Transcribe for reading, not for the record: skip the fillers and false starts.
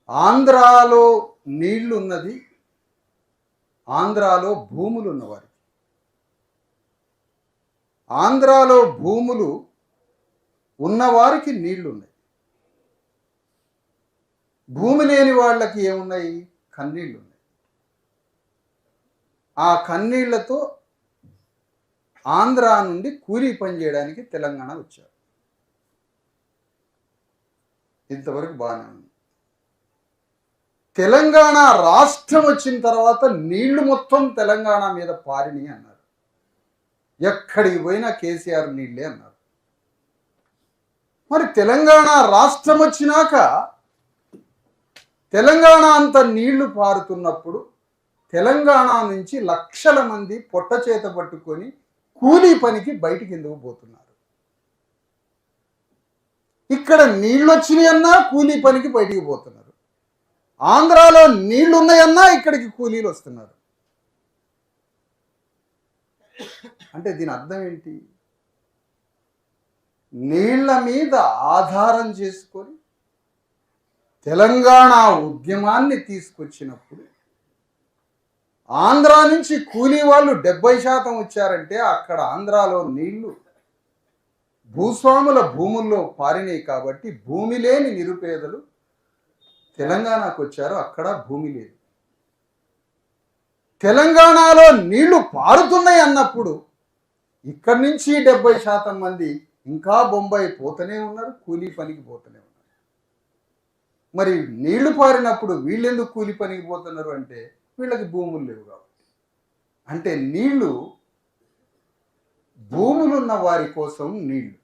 ఆంధ్రాలో నీళ్లు ఉన్నది, ఆంధ్రాలో భూములు ఉన్నవారికి. ఆంధ్రాలో భూములు ఉన్నవారికి నీళ్లు ఉన్నాయి. భూమి లేని వాళ్ళకి ఏమున్నాయి? కన్నీళ్ళు ఉన్నాయి. ఆ కన్నీళ్లతో ఆంధ్ర నుండి కూలీ పని చేయడానికి తెలంగాణ వచ్చారు. ఇంతవరకు బాగానే ఉంది. తెలంగాణ రాష్ట్రం వచ్చిన తర్వాత నీళ్లు మొత్తం తెలంగాణ మీద పారిని అన్నారు. ఎక్కడికి పోయినా కేసీఆర్ నీళ్ళే అన్నారు. మరి తెలంగాణ రాష్ట్రం వచ్చినాక తెలంగాణ అంత నీళ్లు పారుతున్నప్పుడు తెలంగాణ నుంచి లక్షల మంది పొట్ట చేత పట్టుకొని కూలీ పనికి బయటికి ఎందుకు పోతున్నారు? ఇక్కడ నీళ్ళు వచ్చినాయన్నా కూలీ పనికి బయటికి పోతున్నారు. ఆంధ్రాలో నీళ్లు ఉన్నాయన్నా ఇక్కడికి కూలీలు వస్తున్నారు. అంటే దీని అర్థం ఏంటి? నీళ్ల మీద ఆధారం చేసుకొని తెలంగాణ ఉద్యమాన్ని తీసుకొచ్చినప్పుడు ఆంధ్ర నుంచి కూలీ వాళ్ళు 70% వచ్చారంటే అక్కడ ఆంధ్రాలో నీళ్లు భూస్వాముల భూముల్లో పారినాయి కాబట్టి భూమి లేని నిరుపేదలు తెలంగాణకు వచ్చారు. అక్కడ భూమి లేదు. తెలంగాణలో నీళ్లు పారుతున్నాయి అన్నప్పుడు ఇక్కడి నుంచి 70% మంది ఇంకా బొంబాయి పోతూనే ఉన్నారు, కూలీ పనికి పోతూనే ఉన్నారు. మరి నీళ్లు పారినప్పుడు వీళ్ళెందుకు కూలీ పనికి పోతున్నారు అంటే వీళ్ళకి భూములు లేవు కాబట్టి. అంటే నీళ్లు భూములున్న వారి కోసం నీళ్లు.